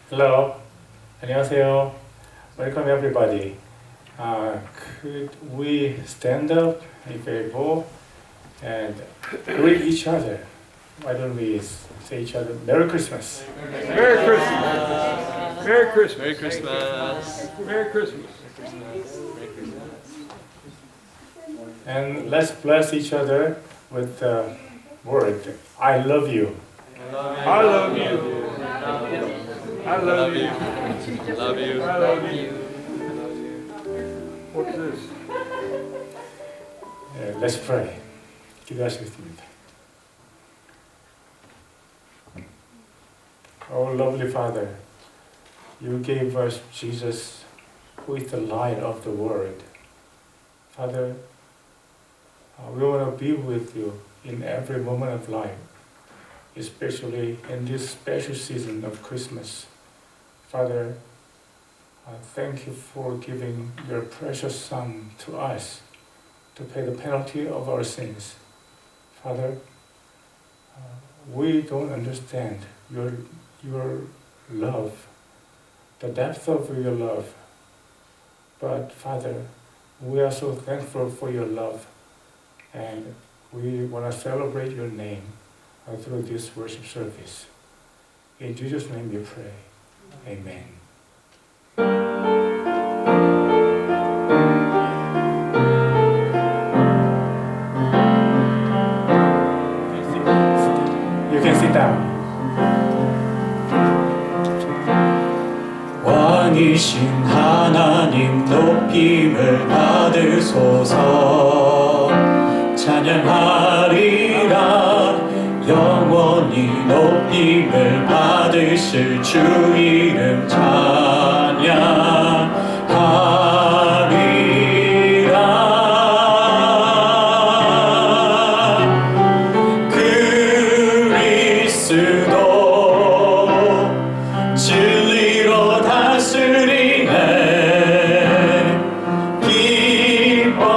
Hello. 안녕하세요. Welcome everybody. Could we stand up if able and greet each other? Why don't we say each other Merry Christmas? Merry Christmas. Merry Christmas. Merry Christmas. Merry Christmas. And let's bless each other with the word I love you. I love you. I love you. Love you. I love you. What's this? Let's pray. 기도하시겠습니다. Oh, lovely Father, you gave us Jesus, who is the light of the world. Father, we want to be with you in every moment of life, especially in this special season of Christmas. Father, thank you for giving your precious Son to us to pay the penalty of our sins. Father, we don't understand your love, the depth of your love. But Father, we are so thankful for your love, and we want to celebrate your name through this worship service. In Jesus' name we pray. Amen. You can sit down. 왕이신 하나님 높임을 받으소서. 찬양하리라. 영원히 높임을 받으실 주 이름 찬양하리라. 그리스도 진리로 다스리네. 기뻐하라.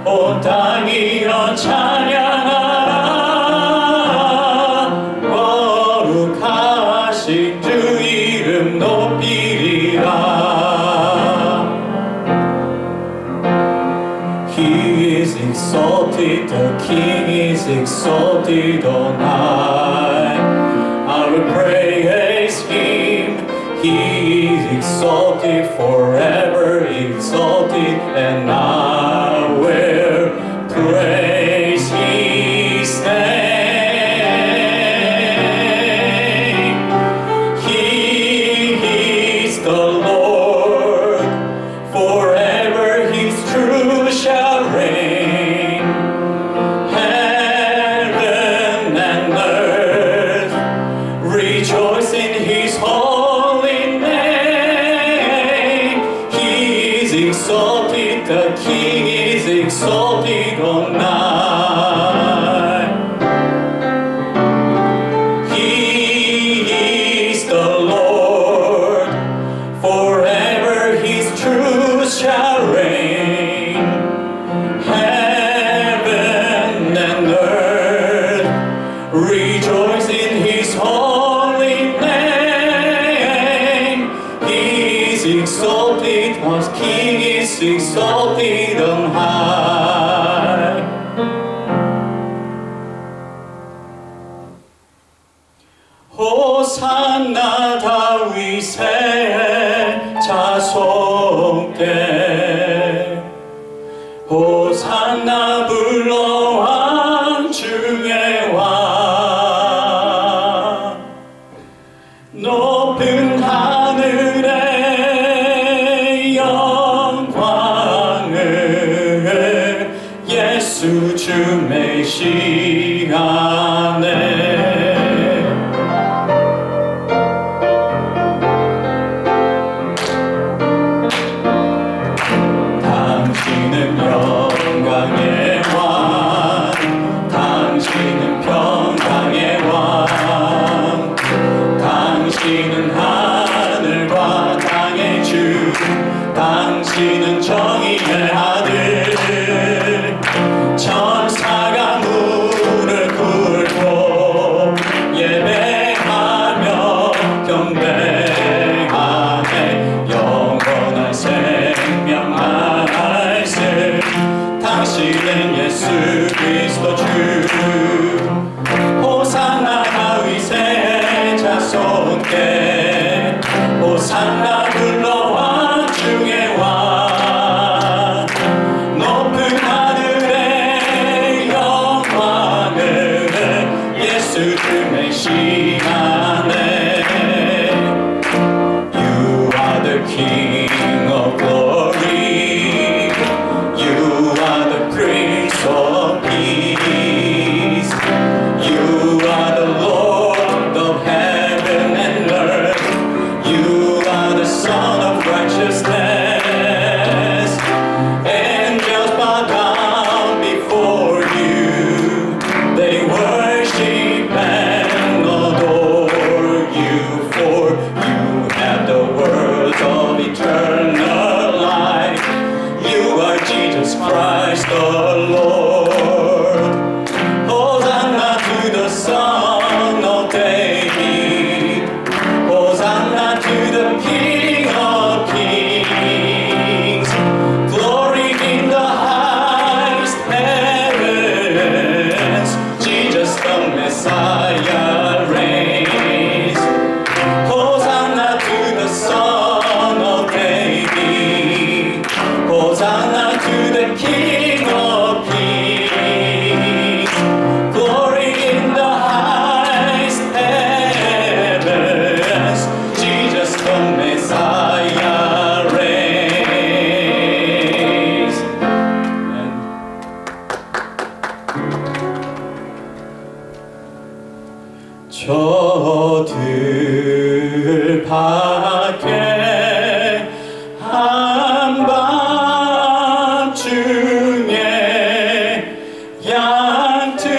온 땅이여 찬양하라. 거룩하신 주 이름 높이리라. He is exalted, the King is exalted on high. I will praise Him. He is exalted, forever exalted, and I will praise His name. He is the Lord, forever His truth shall reign. Heaven and earth rejoice in His holy name. He is exalted, the King is exalted on high. He is the Lord, forever His truth shall reign. Heaven and earth rejoice in His holy name. He is exalted, our King is exalted on high. 호산나 다윗의 자손께 호산나 불러 왕 중의 왕. 높은 하늘의 영광을 예수 주 메시아네. 당신은 영광의 왕, 당신은 평강의 왕, 당신은 하늘과 땅의 주, 당신은 정의의 아들. 천사가 무릎 꿇고 예배하 King of glory. You are the Prince of peace. You are the Lord of heaven and earth. You are the Son of righteousness. Angels bow down before you. They worship and adore you, for you have the words of eternal life. You are Jesus Christ the Lord. Hosanna to the Son of David. Hosanna to the King of kings. Glory in the highest heavens. Jesus the Messiah reigns. Hosanna to the Son of David. Hosanna to the King of kings. Glory in the highest heavens. Jesus the Messiah reigns. Amen. 저들 밖에 한밤중에 양틈에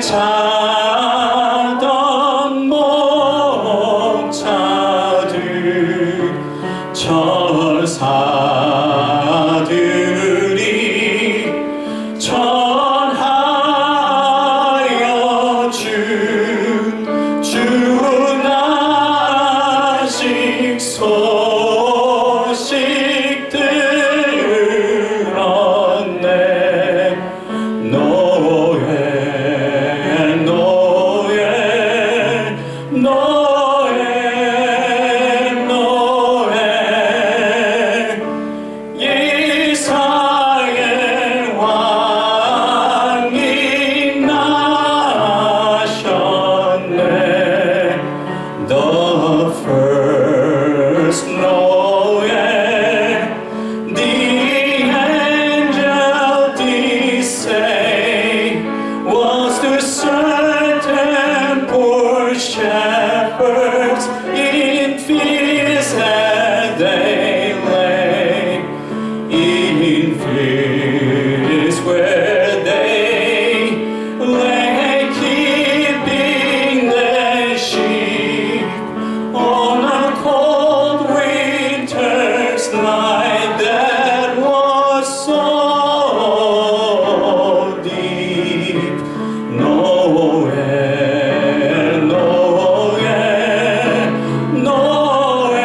자던 목자들 천사들이 전하여 주 나식 소식 들었네. 노예 노예 노예 노예 이스라엘 왕이 나셨네. The first Noel, the angel did say, was to certain poor shepherds in fields as they lay, in fields where they lay keeping their sheep on a cold winter's night that was so deep. Noel, Noel, Noel,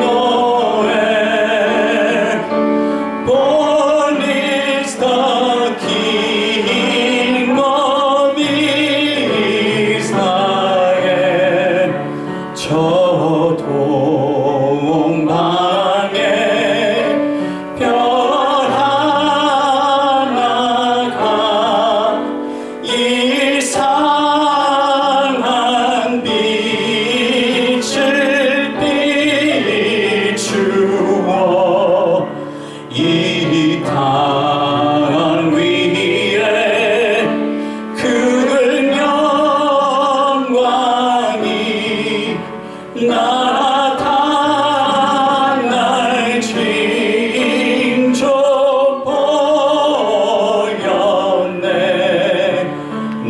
Noel. Born is the King of Israel. 저 동방에 별 하나가 이상한 빛을 비추어 이 땅 위에 그는 영광이 나타날 징조 보였네.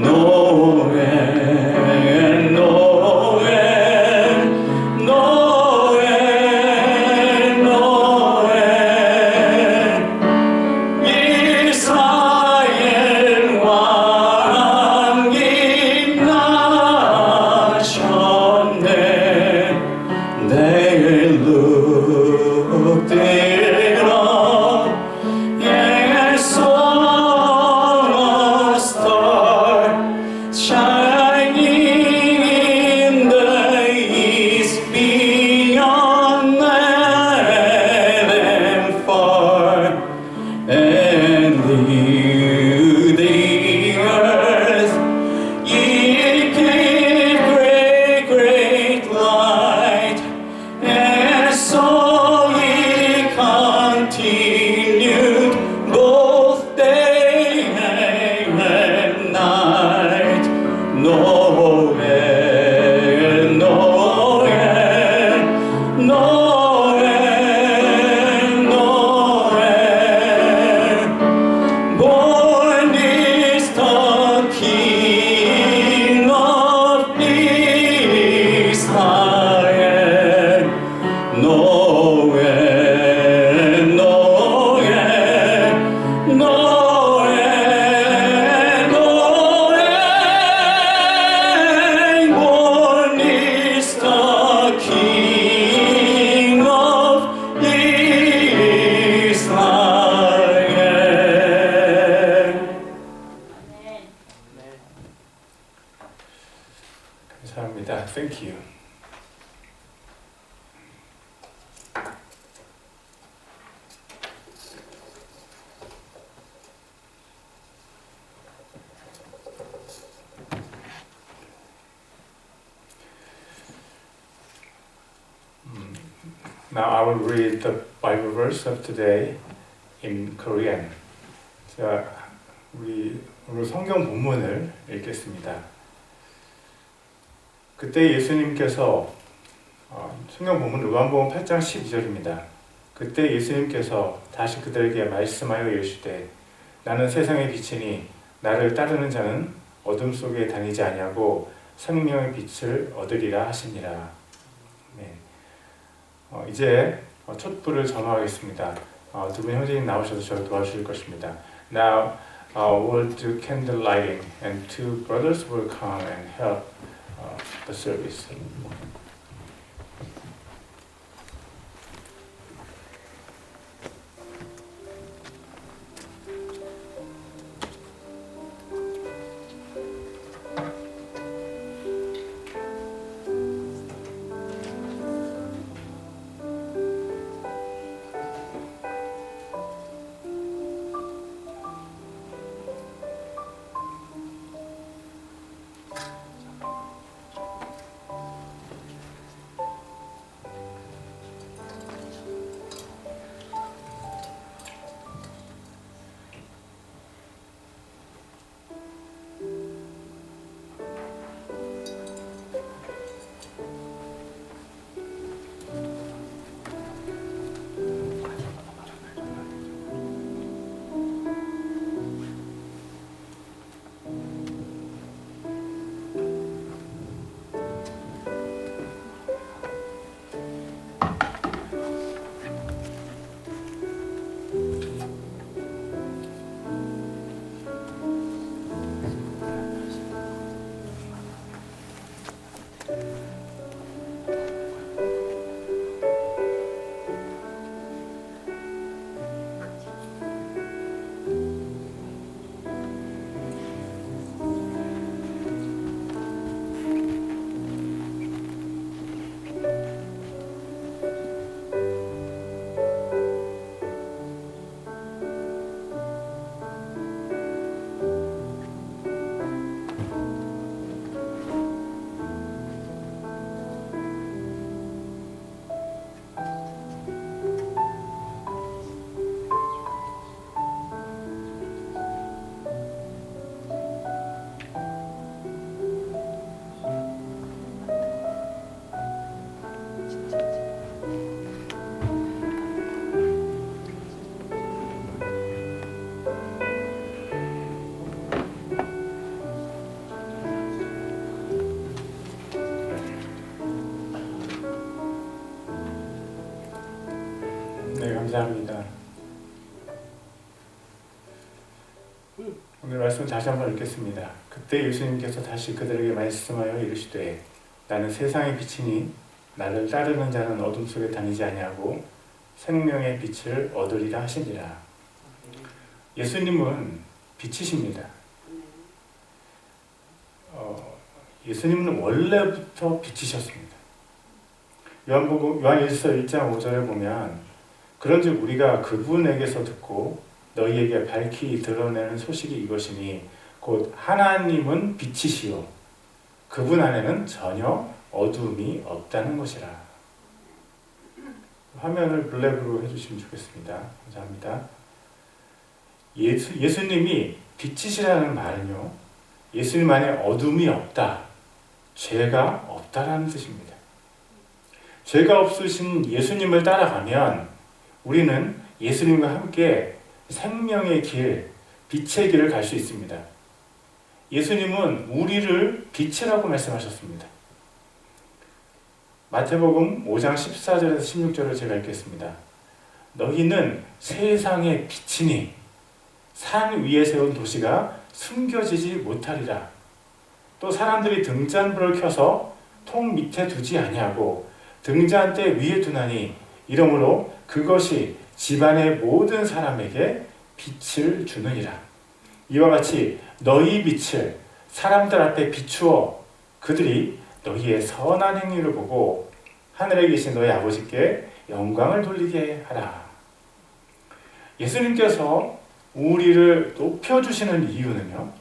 노엘 노엘 노엘 노엘 이스라엘 왕이 나셨네. Now I will read the Bible verse of today in Korean. 자, 우리 오늘 성경 본문을 읽겠습니다. 그때 예수님께서 성경 본문 요한복음 8장 12절입니다. 그때 예수님께서 다시 그들에게 말씀하여 이르시되 나는 세상의 빛이니 나를 따르는 자는 어둠 속에 다니지 아니하고 생명의 빛을 얻으리라 하시니라. 네. 이제 촛불을 점화하겠습니다. 두 분 형제님 나오셔서 저를 도와주실 것입니다. Now we'll do candle lighting and two brothers will come and help the service. 네, 감사합니다. 오늘 말씀 다시 한번 읽겠습니다. 그때 예수님께서 다시 그들에게 말씀하여 이르시되 나는 세상의 빛이니 나를 따르는 자는 어둠 속에 다니지 아니하고 생명의 빛을 얻으리라 하시니라. 예수님은 빛이십니다. 예수님은 원래부터 빛이셨습니다. 요한 1서 1장 5절에 보면 그런즉 우리가 그분에게서 듣고 너희에게 밝히 드러내는 소식이 이것이니 곧 하나님은 빛이시요 그분 안에는 전혀 어둠이 없다는 것이라. 화면을 블랙으로 해주시면 좋겠습니다. 감사합니다. 예수님이 빛이시라는 말은요, 예수님 안에 어둠이 없다, 죄가 없다라는 뜻입니다. 죄가 없으신 예수님을 따라가면 우리는 예수님과 함께 생명의 길, 빛의 길을 갈 수 있습니다. 예수님은 우리를 빛이라고 말씀하셨습니다. 마태복음 5장 14절에서 16절을 제가 읽겠습니다. 너희는 세상의 빛이니 산 위에 세운 도시가 숨겨지지 못하리라. 또 사람들이 등잔불을 켜서 통 밑에 두지 아니하고 등잔대 위에 두나니 이러므로 그것이 집안의 모든 사람에게 빛을 주느니라. 이와 같이 너희 빛을 사람들 앞에 비추어 그들이 너희의 선한 행위를 보고 하늘에 계신 너희 아버지께 영광을 돌리게 하라. 예수님께서 우리를 높여주시는 이유는요,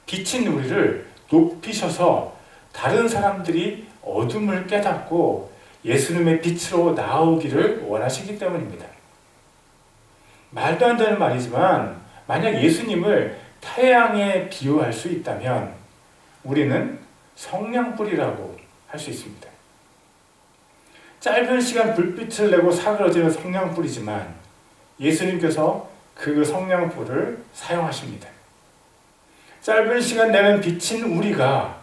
빛인 우리를 높이셔서 다른 사람들이 어둠을 깨닫고 예수님의 빛으로 나오기를 원하시기 때문입니다. 말도 안 되는 말이지만 만약 예수님을 태양에 비유할 수 있다면 우리는 성냥불이라고 할 수 있습니다. 짧은 시간 불빛을 내고 사그러지는 성냥불이지만 예수님께서 그 성냥불을 사용하십니다. 짧은 시간 내는 빛인 우리가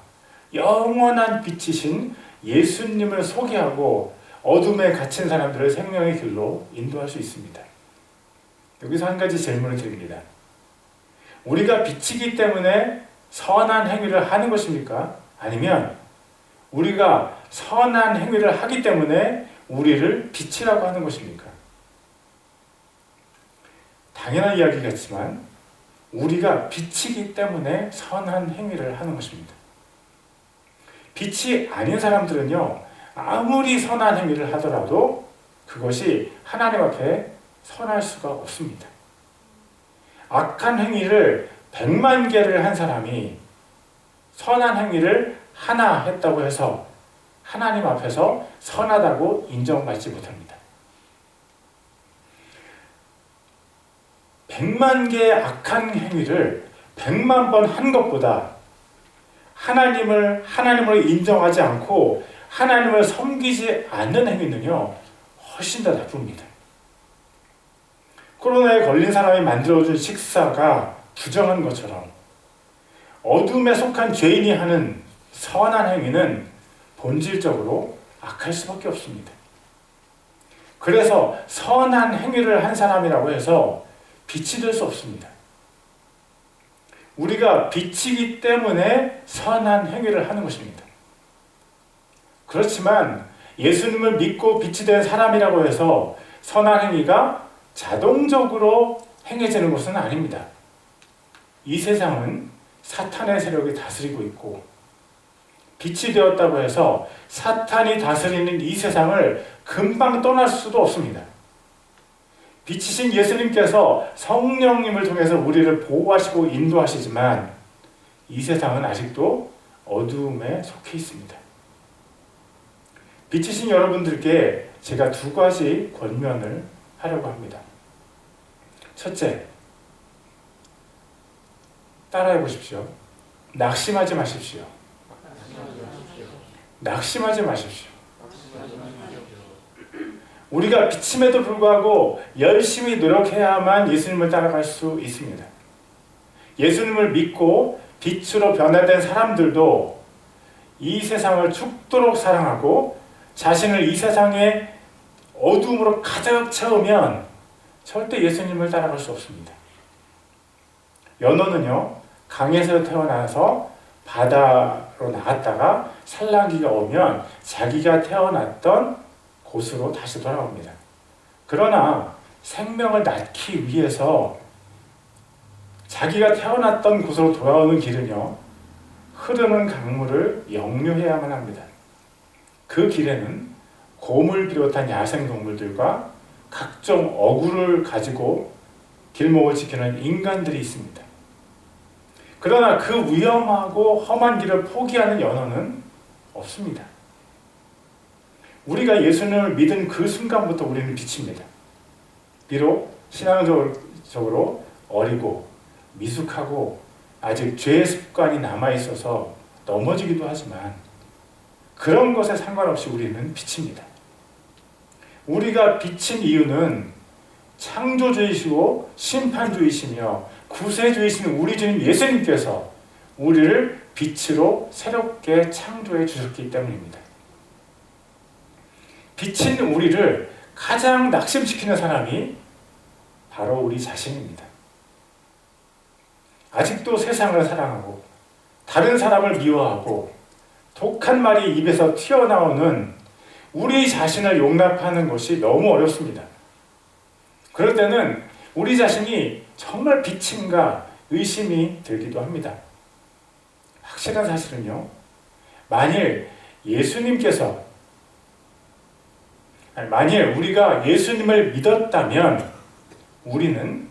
영원한 빛이신 예수님을 소개하고 어둠에 갇힌 사람들을 생명의 길로 인도할 수 있습니다. 여기서 한 가지 질문을 드립니다. 우리가 빛이기 때문에 선한 행위를 하는 것입니까? 아니면 우리가 선한 행위를 하기 때문에 우리를 빛이라고 하는 것입니까? 당연한 이야기 같지만 우리가 빛이기 때문에 선한 행위를 하는 것입니다. 빛이 아닌 사람들은요, 아무리 선한 행위를 하더라도 그것이 하나님 앞에 선할 수가 없습니다. 악한 행위를 100만 개를 한 사람이 선한 행위를 하나 했다고 해서 하나님 앞에서 선하다고 인정받지 못합니다. 100만 개의 악한 행위를 100만 번 한 것보다 하나님으로 인정하지 않고 하나님을 섬기지 않는 행위는요, 훨씬 더 나쁩니다. 코로나에 걸린 사람이 만들어준 식사가 부정한 것처럼 어둠에 속한 죄인이 하는 선한 행위는 본질적으로 악할 수밖에 없습니다. 그래서 선한 행위를 한 사람이라고 해서 빛이 될 수 없습니다. 우리가 빛이기 때문에 선한 행위를 하는 것입니다. 그렇지만 예수님을 믿고 빛이 된 사람이라고 해서 선한 행위가 자동적으로 행해지는 것은 아닙니다. 이 세상은 사탄의 세력이 다스리고 있고 빛이 되었다고 해서 사탄이 다스리는 이 세상을 금방 떠날 수도 없습니다. 빛이신 예수님께서 성령님을 통해서 우리를 보호하시고 인도하시지만 이 세상은 아직도 어두움에 속해 있습니다. 빛이신 여러분들께 제가 두 가지 권면을 하려고 합니다. 첫째, 따라해 보십시오. 낙심하지 마십시오. 낙심하지 마십시오. 우리가 비침에도 불구하고 열심히 노력해야만 예수님을 따라갈 수 있습니다. 예수님을 믿고 빛으로 변화된 사람들도 이 세상을 죽도록 사랑하고 자신을 이 세상의 어두움으로 가득 채우면 절대 예수님을 따라갈 수 없습니다. 연어는요, 강에서 태어나서 바다로 나갔다가 산란기가 오면 자기가 태어났던 곳으로 다시 돌아옵니다. 그러나 생명을 낳기 위해서 자기가 태어났던 곳으로 돌아오는 길은요, 흐르는 강물을 역류해야만 합니다. 그 길에는 곰을 비롯한 야생동물들과 각종 어구를 가지고 길목을 지키는 인간들이 있습니다. 그러나 그 위험하고 험한 길을 포기하는 연어는 없습니다. 우리가 예수님을 믿은 그 순간부터 우리는 빛입니다. 비록 신앙적으로 어리고 미숙하고 아직 죄의 습관이 남아있어서 넘어지기도 하지만 그런 것에 상관없이 우리는 빛입니다. 우리가 빛인 이유는 창조주이시고 심판주이시며 구세주이신 우리 주님 예수님께서 우리를 빛으로 새롭게 창조해 주셨기 때문입니다. 빛인 우리를 가장 낙심시키는 사람이 바로 우리 자신입니다. 아직도 세상을 사랑하고 다른 사람을 미워하고 독한 말이 입에서 튀어나오는 우리 자신을 용납하는 것이 너무 어렵습니다. 그럴 때는 우리 자신이 정말 빛인가 의심이 들기도 합니다. 확실한 사실은요, 만일 우리가 예수님을 믿었다면 우리는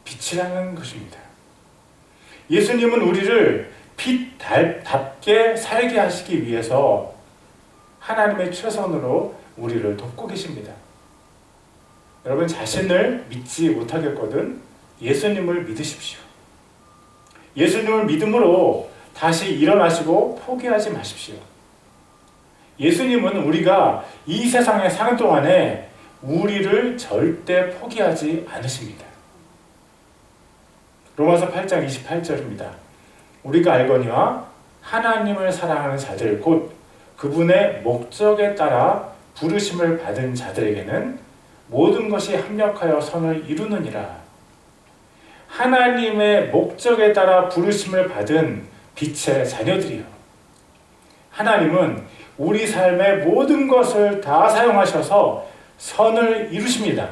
빛이라는 것입니다. 예수님은 우리를 빛답게 살게 하시기 위해서 하나님의 최선으로 우리를 돕고 계십니다. 여러분 자신을 믿지 못하겠거든 예수님을 믿으십시오. 예수님을 믿음으로 다시 일어나시고 포기하지 마십시오. 예수님은 우리가 이 세상에 사는 동안에 우리를 절대 포기하지 않으십니다. 로마서 8장 28절입니다. 우리가 알거니와 하나님을 사랑하는 자들 곧 그분의 목적에 따라 부르심을 받은 자들에게는 모든 것이 합력하여 선을 이루느니라. 하나님의 목적에 따라 부르심을 받은 빛의 자녀들이요. 하나님은 우리 삶의 모든 것을 다 사용하셔서 선을 이루십니다.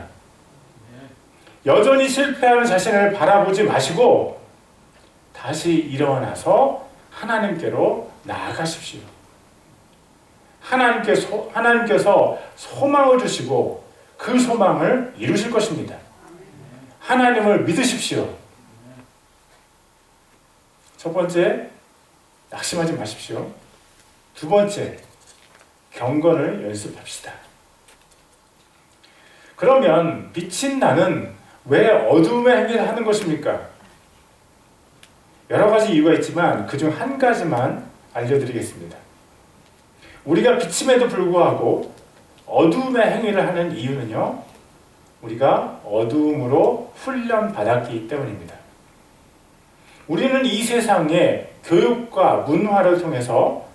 여전히 실패하는 자신을 바라보지 마시고 다시 일어나서 하나님께로 나아가십시오. 하나님께서 소망을 주시고 그 소망을 이루실 것입니다. 하나님을 믿으십시오. 첫 번째, 낙심하지 마십시오. 두 번째, 경건을 연습합시다. 그러면 빛인 나는 왜 어둠의 행위를 하는 것입니까? 여러 가지 이유가 있지만 그중 한 가지만 알려드리겠습니다. 우리가 빛임에도 불구하고 어둠의 행위를 하는 이유는요, 우리가 어둠으로 훈련받았기 때문입니다. 우리는 이 세상의 교육과 문화를 통해서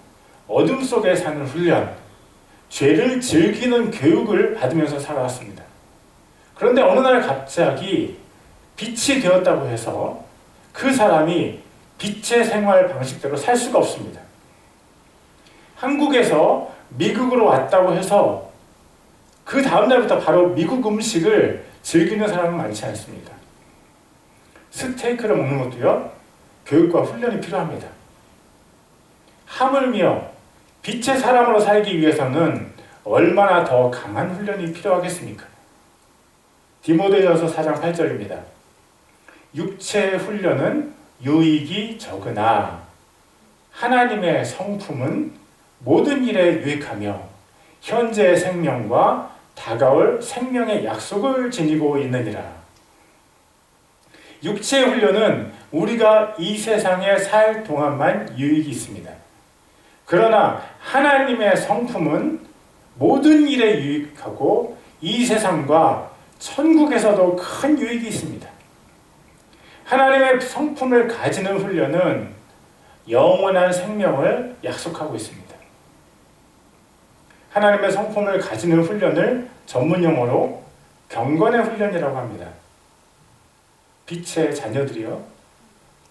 어둠 속에 사는 훈련, 죄를 즐기는 교육을 받으면서 살아왔습니다. 그런데 어느 날 갑자기 빛이 되었다고 해서 그 사람이 빛의 생활 방식대로 살 수가 없습니다. 한국에서 미국으로 왔다고 해서 그 다음 날부터 바로 미국 음식을 즐기는 사람은 많지 않습니다. 스테이크를 먹는 것도요, 교육과 훈련이 필요합니다. 하물며 빛의 사람으로 살기 위해서는 얼마나 더 강한 훈련이 필요하겠습니까? 디모데전서 4장 8절입니다. 육체의 훈련은 유익이 적으나 하나님의 성품은 모든 일에 유익하며 현재의 생명과 다가올 생명의 약속을 지니고 있느니라. 육체의 훈련은 우리가 이 세상에 살 동안만 유익이 있습니다. 그러나 하나님의 성품은 모든 일에 유익하고 이 세상과 천국에서도 큰 유익이 있습니다. 하나님의 성품을 가지는 훈련은 영원한 생명을 약속하고 있습니다. 하나님의 성품을 가지는 훈련을 전문 용어로 경건의 훈련이라고 합니다. 빛의 자녀들이여,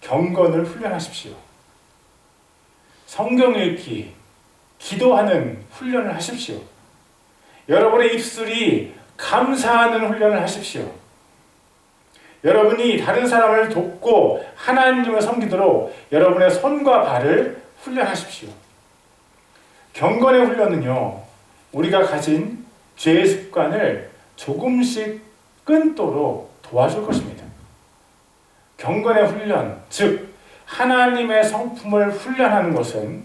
경건을 훈련하십시오. 성경 읽기, 기도하는 훈련을 하십시오. 여러분의 입술이 감사하는 훈련을 하십시오. 여러분이 다른 사람을 돕고 하나님을 섬기도록 여러분의 손과 발을 훈련하십시오. 경건의 훈련은요, 우리가 가진 죄의 습관을 조금씩 끊도록 도와줄 것입니다. 경건의 훈련, 즉 하나님의 성품을 훈련하는 것은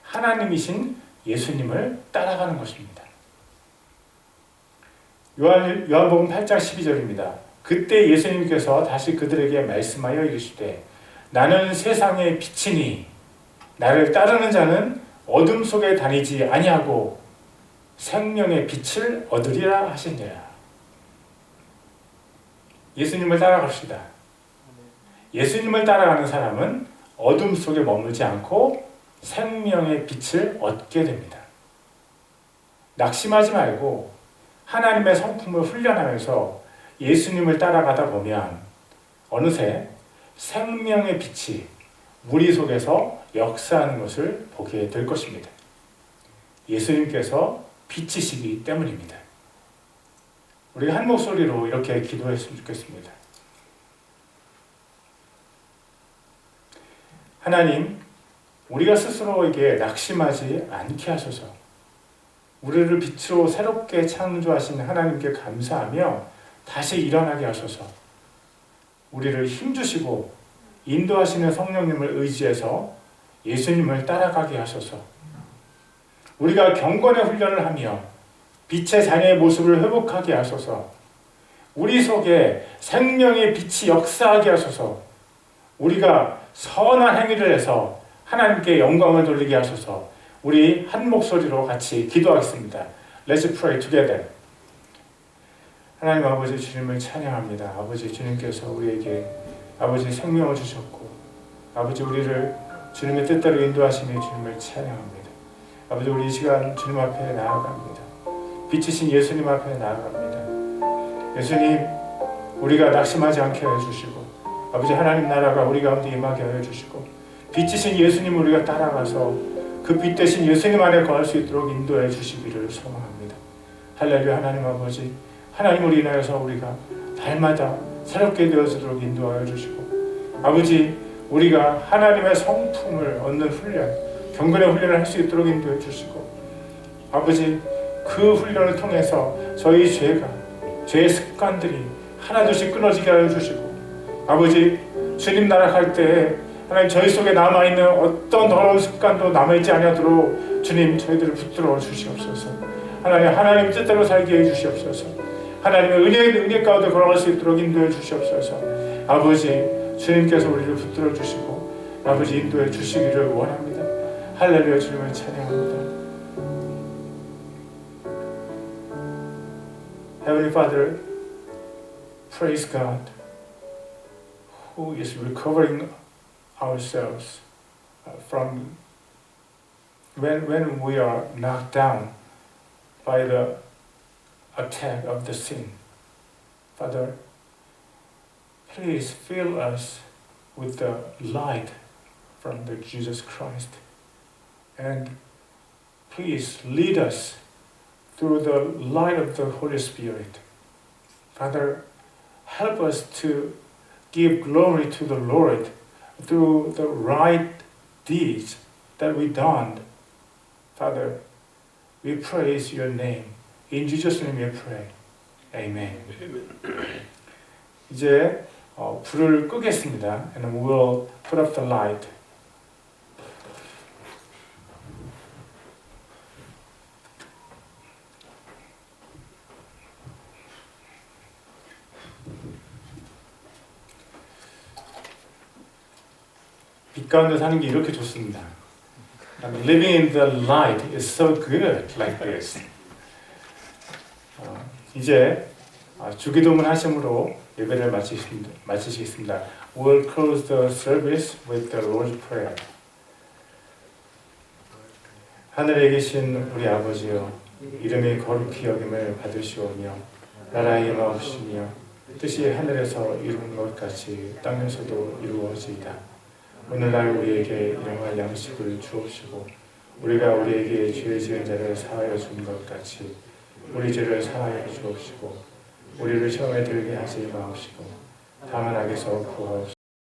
하나님이신 예수님을 따라가는 것입니다. 요한복음 8장 12절입니다. 그때 예수님께서 다시 그들에게 말씀하여 이르시되 나는 세상의 빛이니 나를 따르는 자는 어둠 속에 다니지 아니하고 생명의 빛을 얻으리라 하시니라. 예수님을 따라갑시다. 예수님을 따라가는 사람은 어둠 속에 머물지 않고 생명의 빛을 얻게 됩니다. 낙심하지 말고 하나님의 성품을 훈련하면서 예수님을 따라가다 보면 어느새 생명의 빛이 우리 속에서 역사하는 것을 보게 될 것입니다. 예수님께서 빛이시기 때문입니다. 우리가 한 목소리로 이렇게 기도했으면 좋겠습니다. 하나님, 우리가 스스로에게 낙심하지 않게 하소서. 우리를 빛으로 새롭게 창조하신 하나님께 감사하며 다시 일어나게 하소서. 우리를 힘주시고 인도하시는 성령님을 의지해서 예수님을 따라가게 하소서. 우리가 경건의 훈련을 하며 빛의 자녀의 모습을 회복하게 하소서. 우리 속에 생명의 빛이 역사하게 하소서. 우리가 선한 행위를 해서 하나님께 영광을 돌리게 하소서. 우리 한 목소리로 같이 기도하겠습니다. Let's pray together. 하나님 아버지 주님을 찬양합니다. 아버지 주님께서 우리에게 아버지 생명을 주셨고 아버지 우리를 주님의 뜻대로 인도하시니 주님을 찬양합니다. 아버지 우리 이 시간 주님 앞에 나아갑니다. 빛이신 예수님 앞에 나아갑니다. 예수님 우리가 낙심하지 않게 해주시고 아버지 하나님 나라가 우리 가운데 임하게 해주시고 빛이신 예수님 우리가 따라가서 그 빛 대신 예수님 안에 거할 수 있도록 인도해 주시기를 소망합니다. 할렐루야. 하나님 아버지 하나님을 인하여서 우리가 날마다 새롭게 되어지도록 인도하여 주시고 아버지 우리가 하나님의 성품을 얻는 훈련 경건의 훈련을 할 수 있도록 인도해 주시고 아버지 그 훈련을 통해서 저희 죄의 습관들이 하나둘씩 끊어지게 하여 주시고 아버지 주님 나라 갈 때 하나님 저희 속에 남아있는 어떤 더러운 습관도 남아있지 않도록 주님 저희들을 붙들어 주시옵소서. 하나님 뜻대로 살게 해주시옵소서. 하나님의 은혜 가운데 걸어갈 수 있도록 인도해 주시옵소서. 아버지 주님께서 우리를 붙들어 주시고 아버지 인도해 주시기를 원합니다. 할렐루야. 주님을 찬양합니다. Heavenly Father, praise God who is recovering ourselves from when we are knocked down by the attack of the sin. Father, please fill us with the light from the Jesus Christ and please lead us through the light of the Holy Spirit. Father, help us to give glory to the Lord through the right deeds that we done. Father, we praise your name. In Jesus' name we pray. Amen. 이제 불을 끄겠습니다. And we'll put up the light. 빛 가운데 사는 게 이렇게 좋습니다. Living in the light is so good like this. 이제 주기도문 하심으로 예배를 마치시겠습니다. We'll close the service with the Lord's Prayer. 하늘에 계신 우리 아버지여, 이름이 거룩히 여김을 받으시오며 나라의 임하옵시며 뜻이 하늘에서 이루는 것 같이 땅에서도 이루어지이다. 오늘날 우리에게 일용할 양식을 주옵시고 우리가 우리에게 죄 지은 자를 사하여 준 것 같이 우리 죄를 사하여 주옵시고 우리를 시험에 들게 하지 마옵시고 다만 악에서 구하옵소서.